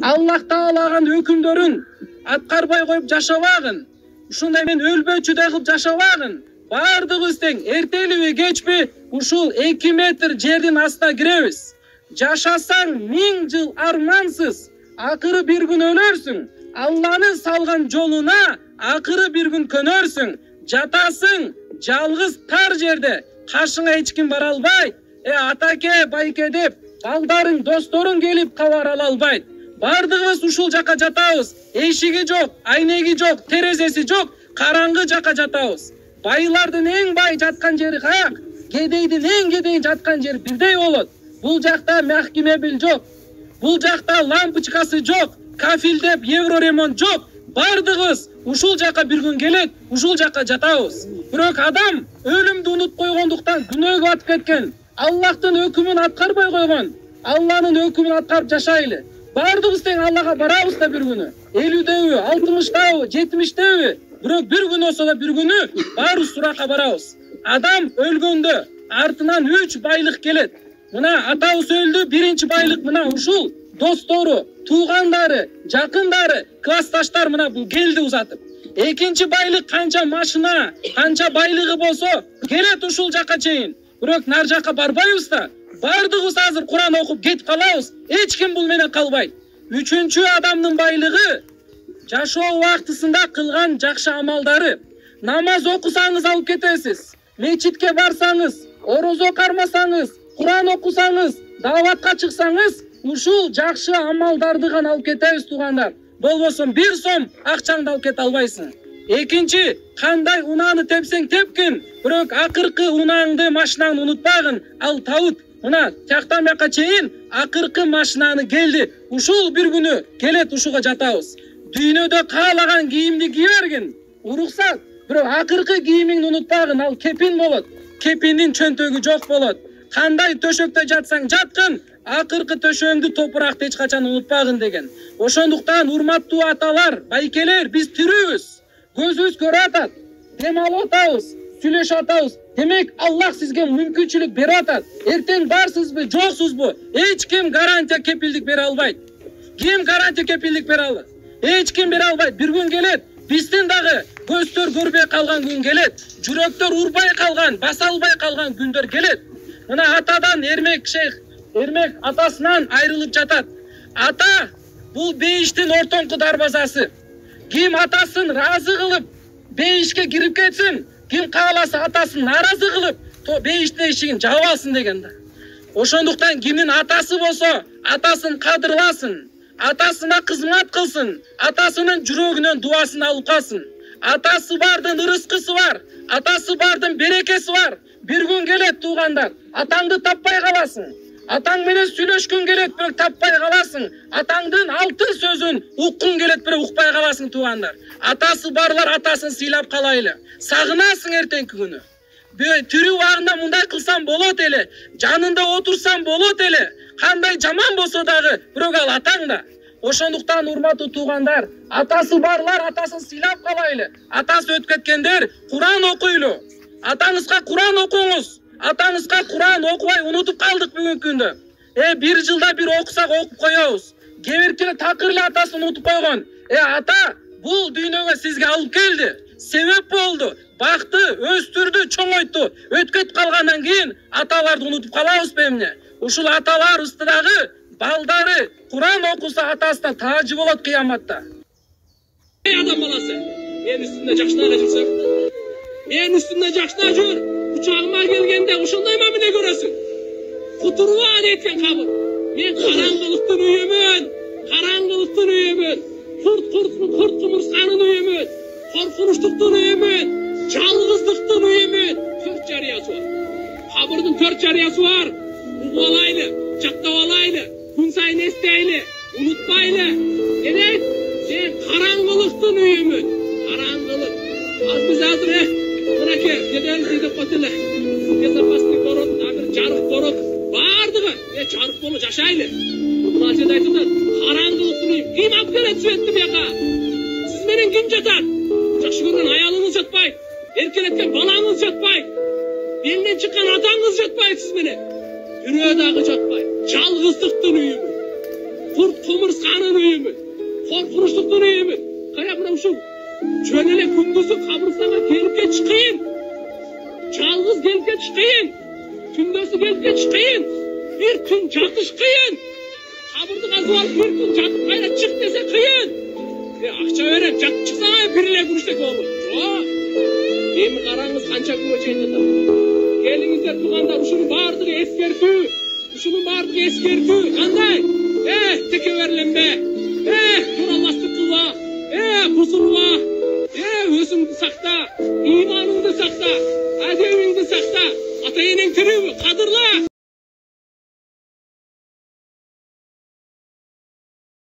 Аллах Таалаган өкүмдөрүн аткарбай коюп жашабагын. Ушундай мен өлбөчүдөй кылып жашабагын. Бардыгыбыз тең, эртелиби кечпи ушул 2 метр жердин астына киребиз. Жашасаң 1000 жыл армансыз, акыры бир күн өлөрсүң. Алланын салган жолуна акыры бир күн көнөрсүң. Жатасың жалгыз тар жерде, кашыңа эч ким бара албайт. Атаке, байке деп балдарың, досторуң келип кабар ала албайт. Бардыгыбыз ушул жака жатабыз. Эшиги жок, айнеги жок, терезеси жок, караңгы жака жатабыз. Байлардын эң бай жаткан жери каяк, кедейдин эң кедей жаткан жери бирдей болот. Бул жакта махкемебил жок. Бул жакта лампочкасы жок, кафилдеп евро ремонт жок. Бардыгыбыз ушул жака бир күн келет, ушул жака жатабыз. Бирок адам өлүмдү унутуп койгондуктан күнөөгө батып кеткен. Аллахтын өкүмүн аткарбай койгон. Алланын өкүмүн аткарып жашайлы. Бардыгыбыз тең Аллага барабыз да бир күнү. 50дөбү, 60дөбү, 70дөбү. Бирок бир күн болсо да бир күнү баарыбыз суракка барабыз. Адам өлгөндө артынан 3 байлык келет. Мына атабыз өлдү, биринчи байлык мына ушул достору, туугандары, жакындары, классташтар мына бул келди узатып. Экинчи байлык канча машина, канча байлыгы болсо келет ушул жака чейин. Бирок нар жака барбайбыз да. Бардыгыбыз азыр Куран окуп кетип калабыз. Эч ким бул менен калбайт. Үчүнчү адамдын байлыгы жашоо убактысында кылган жакшы амалдары. Намаз окусаңыз алып кетесиз. Мечитке барсаңыз, орозо кармасаңыз, Куран окусаңыз, даватка чыксаңыз, ушул жакшы амалдарды гана алып кетебиз туугандар. Болбосо 1 сом акчаңды алып кете албайсың. Экинчи, кандай унааны тепсең тепкин, бирок акыркы унааңды, машинаңды унутпагын, ал табыт. Мына тияктан бияка чейин акыркы машинаны келди. Ушул бир күнү келет ушуга жатабыз. Дүйнөдө каалаган кийимди кие бергин. Уруксат, бирок акыркы кийимиңди унутпагын, ал кепин болот. Кепиндин чөнтөгү жок болот. Кандай төшөктө жатсаң жаткын, акыркы төшөгүңдү топуракты эч качан унутпагын деген. Ошондуктан урматтуу аталар, байкелер, биз тирүүбүз. Көзүбүз көрүп атат, дем алып атабыз, сүйлөшүп атабыз. Демек Аллах сизге мүмкүнчүлүк берип атат. Эртең барсызбы, жоксузбу, эч ким гарантия кепилдик бере албайт. Ким гарантия кепилдик бере алат? Эч ким бере албайт. Бир күн келет, биздин дагы көздөр көрбөй калган күн келет. Жүрөктөр урбай калган, баса албай калган күндөр келет. Мына атадан Эрмек шейх, Эрмек атасынан айрылып жатат. Ата бул бейиштин ортоңку дарбазасы. Ким атасын разы кылып бейишке кирип кетсин, ким кааласа атасын наразы кылып бейиштин эшигин жаап алсын деген да. Ошондуктан кимдин атасы болсо, атасын кадырласын, атасына кызмат кылсын, атасынын жүрөгүнөн дубасын алып калсын. Атасы бардын ырыскысы бар, атасы бардын берекеси бар. Бир күн келет туугандар, атаңды таппай каласың. Атаң менен сүйлөшкүң келет, бирок таппай каласың. Атаңдын алтын сөзүн уккуң келет, бирок укпай каласың туугандар. Атасы барлар атасын сыйлап калайлы. Сагынасың эртеңки күнү. Тирүү убагында мындай кылсам болот эле, жанында отурсам болот эле. Кандай жаман болсо дагы, бирок ал атаң да. Ошондуктан урматтуу туугандар, атасы барлар атасын сыйлап калайлы. Атасы өтүп кеткендер, Куран окуйлу. Атаңызга Куран окуңуз. Атаңызга Куран окубай унутуп калдык бүгүнкү күндө. Бир жылда бир окусак окуп коебуз. Кээ такыр эле атасын унутуп койгон. Ата бул дүйнөгө сизге алып келди. Себеп болду. Бакты, өстүрдү, чоңойту. Өтүп кетип калгандан кийин аталарды унутуп калабызбы эмне? Ушул аталарыбызды дагы балдары Куран окуса атасына таажы болот кыяматта. Адам баласы, мен үстүмдө жакшына жүрсөм, мен үстүмдө жакшына жүр. Uçağıma gelgende uşunday mamine görürsün. Kuturuğa etken kabul. Men karangılıktın üyümün. Karangılıktın üyümün. Kurt kumursanın üyümün. Korkunuşluktun üyümün. Çalgızlıktın üyümün. 4 jariyası var. Kabırdın 4 jariyası var. Uğalaylı, çaktavalaylı, kun sayın esteyli, unutmaylı. Evet, sen karangılıktın üyümün. Karangılık. Az biz hazır Bırakı, gedel deydi qotile. Bezopaslik borot, bir jarık borot. Bardığı, jarık bolu jaşaylı. Buna jeda aytımda, karangılıktını kim alып келет светти бияка? Siz menen kim jatar? Жакшы көргөн аялыңыз жатпайт. Эркелеткен балаңыз жатпайт. Белинен чыккан атаңыз жатпайт siz menen. Дүйнөдөгү жатпайт. Жалгыздыктын үйүмү. Kurt Komurskan'ın uyumu. Korkunçluktan uyumu. Kaya buna uşul. Жөн эле күндүзү кабырстанга келипке чыкайын. Жалгыз келипке чыкайын. Түндөсү келипке чыкайын. Bir күн жатыш кыйын. Кабырды казып алып bir күн жатып кайра чык десе кыйын. Акча берем, жатып чыксаң бир эле күнүчтөк болот. Жок. Эми караңыз канча күнгө чейин жатат. Келиңиздер туугандар, ушунун баардыгы эскертүү. Ушунун баардыгы эскертүү. Кандай? Теке берленбе. Туралмастык кылба. Кусурба. Өзүңдү сакта. Ыйманыңды сакта. Адемиңди сакта. Ата энең тирүү